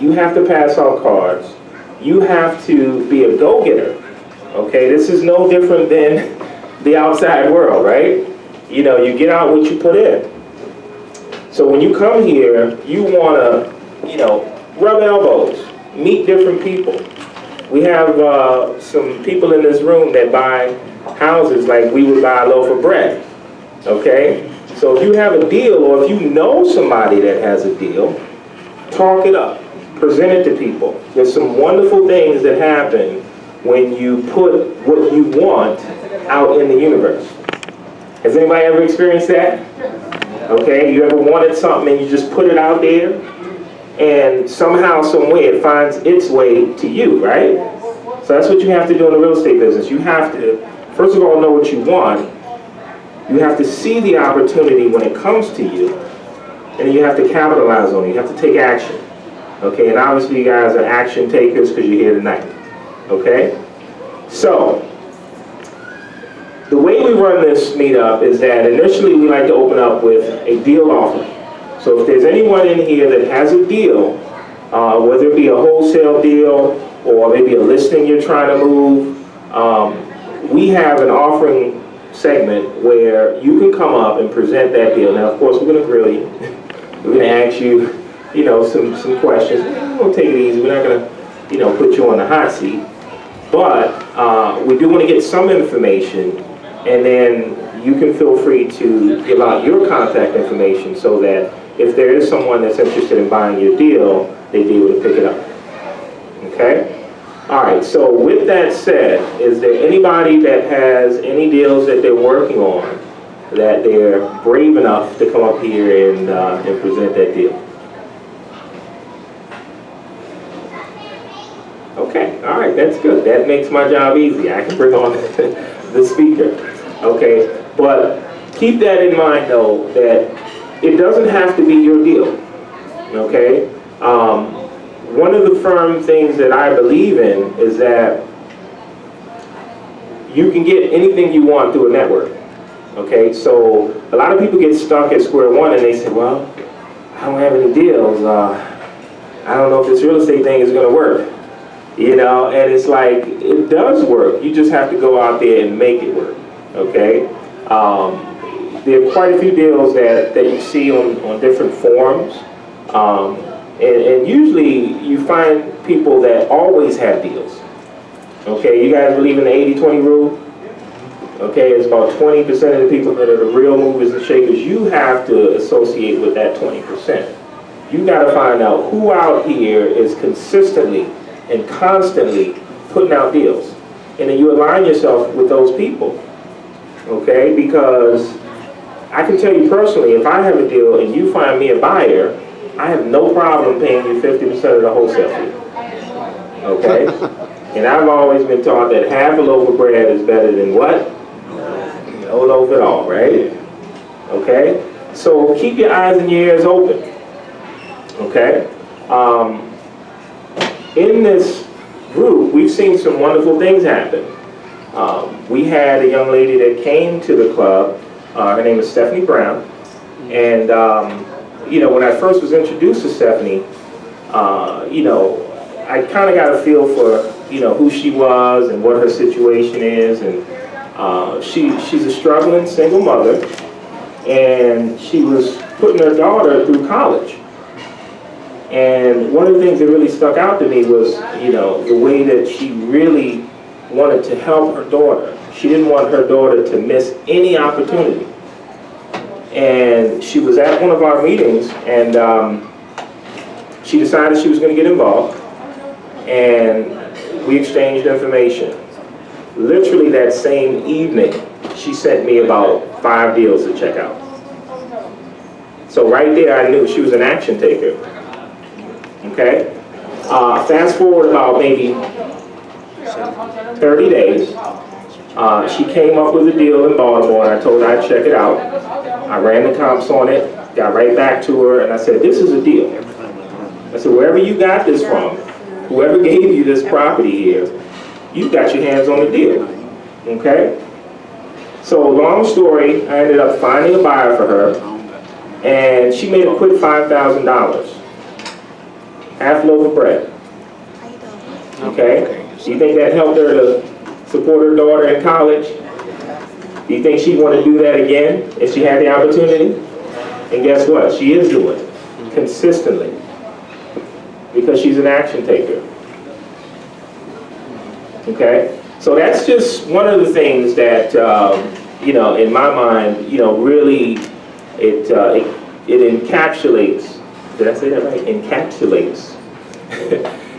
You have to pass out cards. You have to be a go-getter. Okay, this is no different than the outside world, right? You know, you get out what you put in. So when you come here, you want to, you know, rub elbows, meet different people. We have some people in this room that buy houses like we would buy a loaf of bread, okay? So if you have a deal, or if you know somebody that has a deal, talk it up, present it to people. There's some wonderful things that happen when you put what you want out in the universe. Has anybody ever experienced that? Okay, you ever wanted something and you just put it out there, and somehow, some way, it finds its way to you, right? So that's what you have to do in the real estate business. You have to, first of all, know what you want. You have to see the opportunity when it comes to you, and then you have to capitalize on it. You have to take action. Okay, and obviously you guys are action takers because you're here tonight. Okay? So, the way we run this meetup is that initially we like to open up with a deal offering. So if there's anyone in here that has a deal, whether it be a wholesale deal or maybe a listing you're trying to move, we have an offering segment where you can come up and present that deal. Now, of course, we're going to grill you. We're going to ask you, you know, some questions. We'll take it easy. We're not going to, you know, put you on the hot seat. But we do want to get some information, and then you can feel free to give out your contact information so that if there is someone that's interested in buying your deal, they'd be able to pick it up. Okay? All right, so with that said, is there anybody that has any deals that they're working on that they're brave enough to come up here and present that deal? Okay, all right, that's good. That makes my job easy. I can bring on the speaker. Okay, but keep that in mind though, that it doesn't have to be your deal. Okay? One of the firm things that I believe in is that you can get anything you want through a network. Okay, so a lot of people get stuck at square one and they say, well, I don't have any deals. I don't know if this real estate thing is going to work. You know, and it's like, it does work. You just have to go out there and make it work. Okay? There are quite a few deals that you see on different forums. And usually you find people that always have deals. Okay, you guys believe in the 80-20 rule? Okay, it's about 20% of the people that are the real movers and shakers. You have to associate with that 20%. You got to find out who out here is consistently and constantly putting out deals. And then you align yourself with those people. Okay, because I can tell you personally, if I have a deal and you find me a buyer, I have no problem paying you 50% of the wholesale fee. Okay? And I've always been taught that half a loaf of bread is better than what? No loaf at all, right? Okay? So keep your eyes and your ears open. Okay? In this group, we've seen some wonderful things happen. We had a young lady that came to the club. Her name is Stephanie Brown. And, you know, when I first was introduced to Stephanie, you know, I kind of got a feel for, you know, who she was and what her situation is. And she's a struggling single mother. And she was putting her daughter through college. And one of the things that really stuck out to me was, you know, the way that she really wanted to help her daughter. She didn't want her daughter to miss any opportunity. And she was at one of our meetings, and she decided she was going to get involved, and we exchanged information. Literally that same evening, she sent me about 5 deals to check out. So right there, I knew she was an action taker. Okay? Fast forward about maybe 30 days. She came up with a deal in Baltimore, and I told her I'd check it out. I ran the comps on it, got right back to her, and I said, this is a deal. I said, wherever you got this from, whoever gave you this property here, you've got your hands on the deal. Okay? So long story, I ended up finding a buyer for her, and she made a quick $5,000. half loaf of bread. Okay? Do you think that helped her to support her daughter in college? Do you think she'd want to do that again if she had the opportunity? And guess what? She is doing it consistently because she's an action taker. Okay? So that's just one of the things that, in my mind, really it encapsulates, did I say that right? Encapsulates.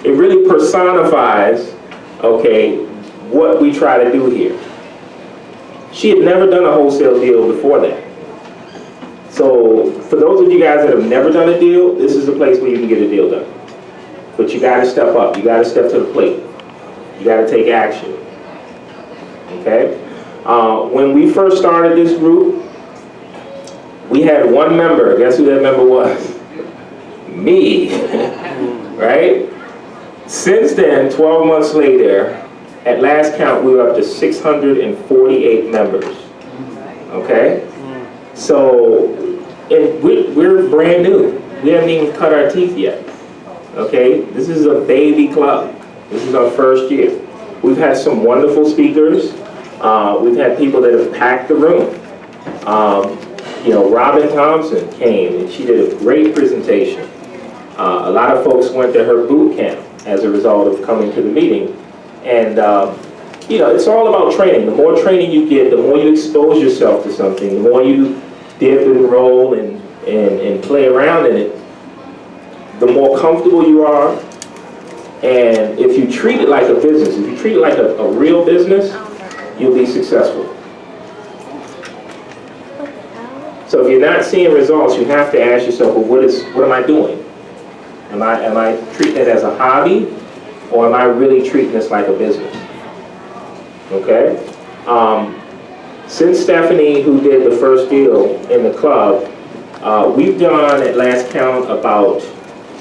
It really personifies, okay, what we try to do here. She had never done a wholesale deal before that. So for those of you guys that have never done a deal, this is a place where you can get a deal done. But you got to step up. You got to step to the plate. You got to take action. Okay? When we first started this group, we had one member. Guess who that member was? Me. Right? Since then, 12 months later, at last count, we were up to 648 members. Okay? So, we're brand new. We haven't even cut our teeth yet. Okay? This is a baby club. This is our first year. We've had some wonderful speakers. We've had people that have packed the room. Robin Thompson came and she did a great presentation. A lot of folks went to her boot camp as a result of coming to the meeting. And, it's all about training. The more training you get, the more you expose yourself to something, the more you dip and roll and play around in it, the more comfortable you are. And if you treat it like a business, if you treat it like a real business, you'll be successful. So if you're not seeing results, you have to ask yourself, well, what am I doing? Am I treating it as a hobby, or am I really treating this like a business? Okay? Since Stephanie, who did the first deal in the club, we've done, at last count, about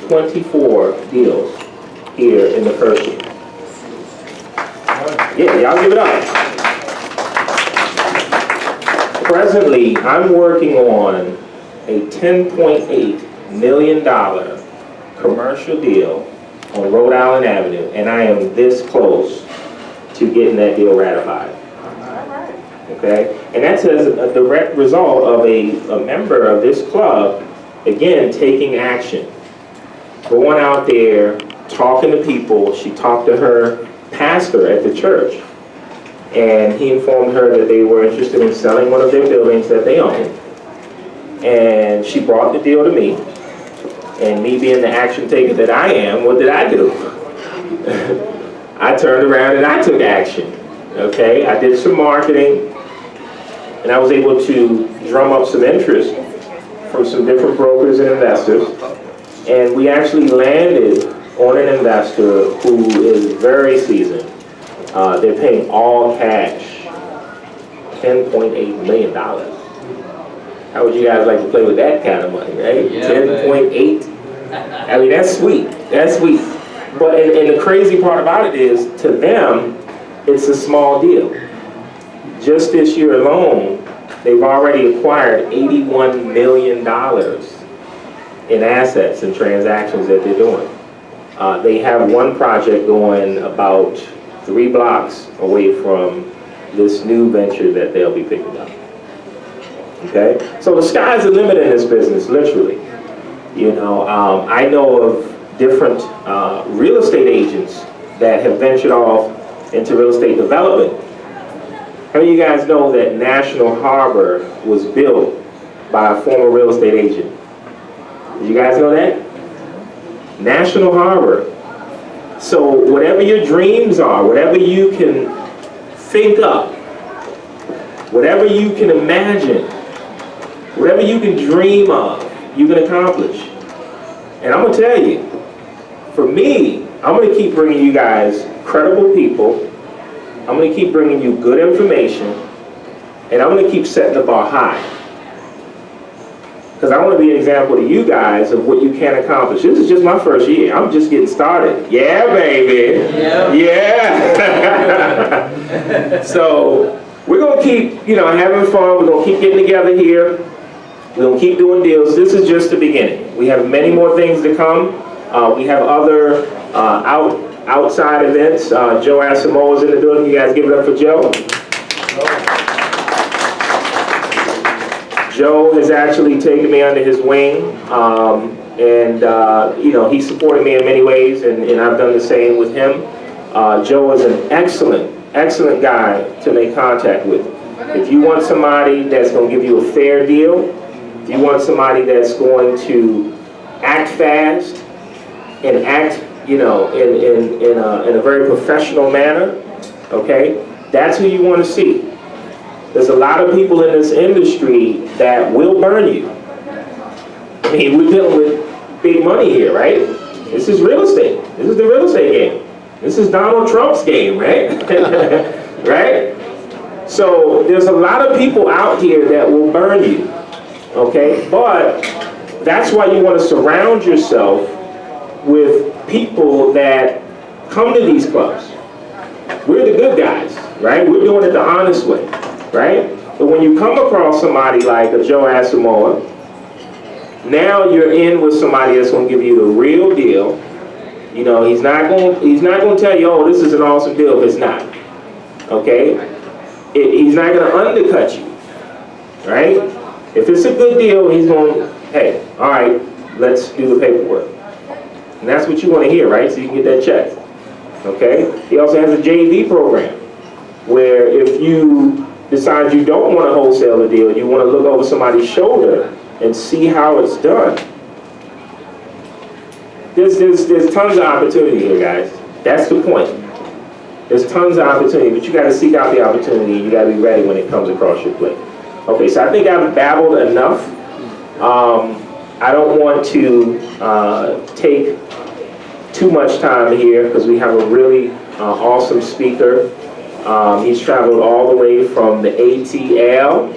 24 deals here in the first year. Yeah, y'all give it up. Presently, I'm working on a $10.8 million commercial deal on Rhode Island Avenue, and I am this close to getting that deal ratified. Okay? And that's as a direct result of a member of this club, again, taking action. Going out there, talking to people. She talked to her pastor at the church, and he informed her that they were interested in selling one of their buildings that they own. And she brought the deal to me. And me being the action taker that I am, what did I do? I turned around and I took action. Okay? I did some marketing, and I was able to drum up some interest from some different brokers and investors. And we actually landed on an investor who is very seasoned. They're paying all cash, $10.8 million. How would you guys like to play with that kind of money, right? Yeah, 10.8. I mean, that's sweet. That's sweet. But and the crazy part about it is, to them, it's a small deal. Just this year alone, they've already acquired $81 million in assets and transactions that they're doing. They have one project going about 3 blocks away from this new venture that they'll be picking up. Okay? So the sky's the limit in this business, literally. I know of different real estate agents that have ventured off into real estate development. How many of you guys know that National Harbor was built by a former real estate agent? Did you guys know that? National Harbor. So whatever your dreams are, whatever you can think up, whatever you can imagine, whatever you can dream of, you can accomplish. And I'm going to tell you, for me, I'm going to keep bringing you guys credible people. I'm going to keep bringing you good information. And I'm going to keep setting the bar high. Because I want to be an example to you guys of what you can accomplish. This is just my first year. I'm just getting started. Yeah, baby. Yeah. So we're going to keep, having fun. We're going to keep getting together here. We're going to keep doing deals. This is just the beginning. We have many more things to come. We have other outside events. Joe Asamoah is in the building. You guys give it up for Joe. Joe has actually taken me under his wing, and you know, he supported me in many ways, and I've done the same with him. Joe is an excellent guy to make contact with. If you want somebody that's going to give you a fair deal, if you want somebody that's going to act fast and act, you know, in a very professional manner, okay, that's who you want to see. There's a lot of people in this industry that will burn you. I mean, we're dealing with big money here, right? This is real estate. This is the real estate game. This is Donald Trump's game, right? Right? So there's a lot of people out here that will burn you, okay? But that's why you want to surround yourself with people that come to these clubs. We're the good guys, right? We're doing it the honest way, right? But when you come across somebody like a Joe Asamoah, now you're in with somebody that's going to give you the real deal. You know, he's not going to tell you, oh, this is an awesome deal if it's not. Okay? He's not going to undercut you. Right? If it's a good deal, he's going, hey, all right, let's do the paperwork. And that's what you want to hear, right? So you can get that check. Okay? He also has a JV program where if you decide you don't want to wholesale a deal, you want to look over somebody's shoulder and see how it's done. There's tons of opportunity here, guys. That's the point. There's tons of opportunity, but you got to seek out the opportunity. You got to be ready when it comes across your plate. Okay, so I think I've babbled enough. I don't want to take too much time here because we have a really awesome speaker. He's traveled all the way from the ATL,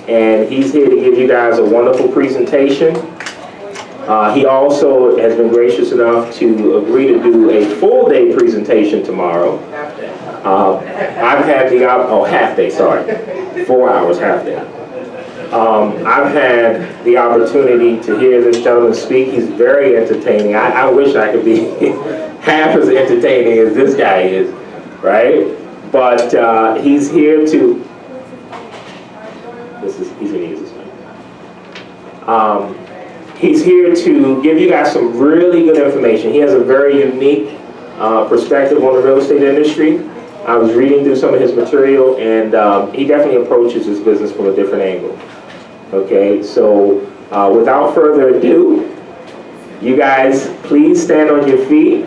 and he's here to give you guys a wonderful presentation. He also has been gracious enough to agree to do a full day presentation tomorrow. I've had the half day, sorry, 4 hours, half day. I've had the opportunity to hear this gentleman speak. He's very entertaining. I wish I could be half as entertaining as this guy is, right? But he's here to. He's gonna use this one. He's here to give you guys some really good information. He has a very unique perspective on the real estate industry. I was reading through some of his material, and he definitely approaches his business from a different angle. Okay, so without further ado, you guys please stand on your feet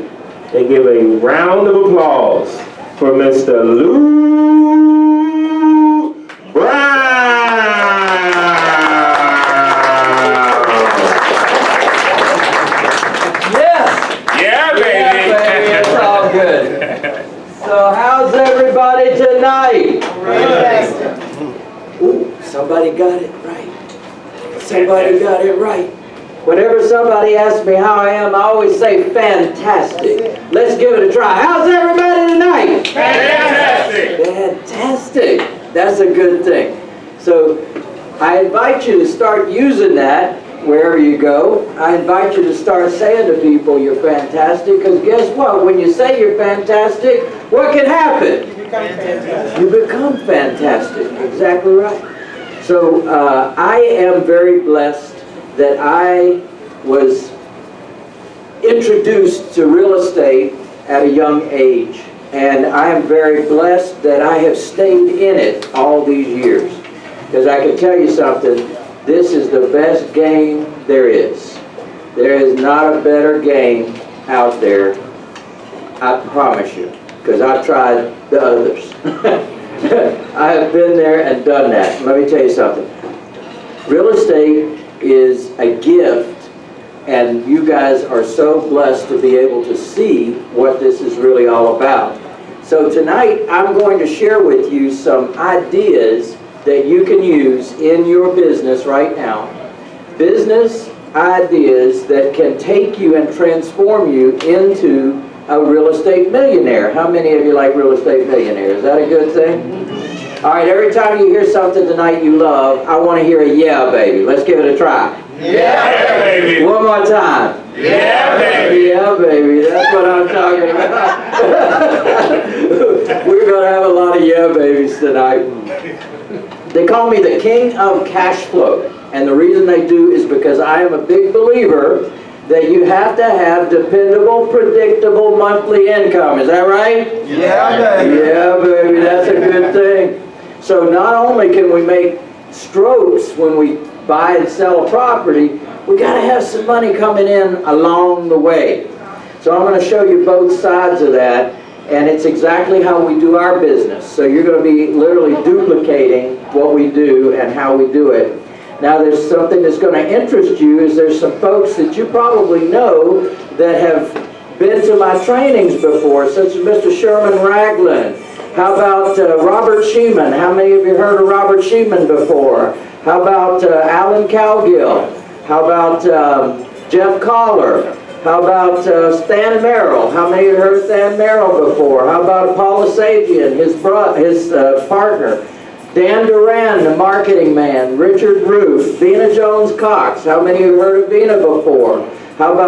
and give a round of applause for Mr. Lou Brown. So how's everybody tonight? Ooh, somebody got it right. Somebody got it right. Whenever somebody asks me how I am, I always say fantastic. Let's give it a try. How's everybody tonight? Fantastic! Fantastic. That's a good thing. So I invite you to start using that wherever you go. I invite you to start saying to people you're fantastic, because guess what? When you say you're fantastic, what can happen? You become fantastic. You become fantastic. Exactly right. So I am very blessed that I was introduced to real estate at a young age, and I am very blessed that I have stayed in it all these years. Because I can tell you something, this is the best game there is. There is not a better game out there, I promise you, because I've tried the others. I have been there and done that. Let me tell you something. Real estate is a gift, and you guys are so blessed to be able to see what this is really all about. So tonight I'm going to share with you some ideas that you can use in your business right now. Business ideas that can take you and transform you into a real estate millionaire. How many of you like real estate millionaires? Is that a good thing? All right, every time you hear something tonight you love, I want to hear a yeah, baby. Let's give it a try. Yeah, baby. One more time. Yeah, baby. Yeah, baby, that's what I'm talking about. We're gonna have a lot of yeah babies tonight. They call me the king of cash flow. And the reason they do is because I am a big believer that you have to have dependable, predictable monthly income. Is that right? Yeah, baby. Yeah, baby, that's a good thing. So not only can we make strokes when we buy and sell a property, we got to have some money coming in along the way. So I'm going to show you both sides of that, and it's exactly how we do our business. So you're going to be literally duplicating what we do and how we do it. Now there's something that's going to interest you, is there's some folks that you probably know that have been to my trainings before, such as Mr. Sherman Ragland. How about Robert Sheeman? How many of you heard of Robert Sheeman before? How about Alan Cowgill? How about Jeff Collar? How about Stan Merrill? How many of you heard of Stan Merrill before? How about Paul Asagian, his partner? Dan Duran, the marketing man. Richard Ruth. Vina Jones Cox. How many of you heard of Vina before? How about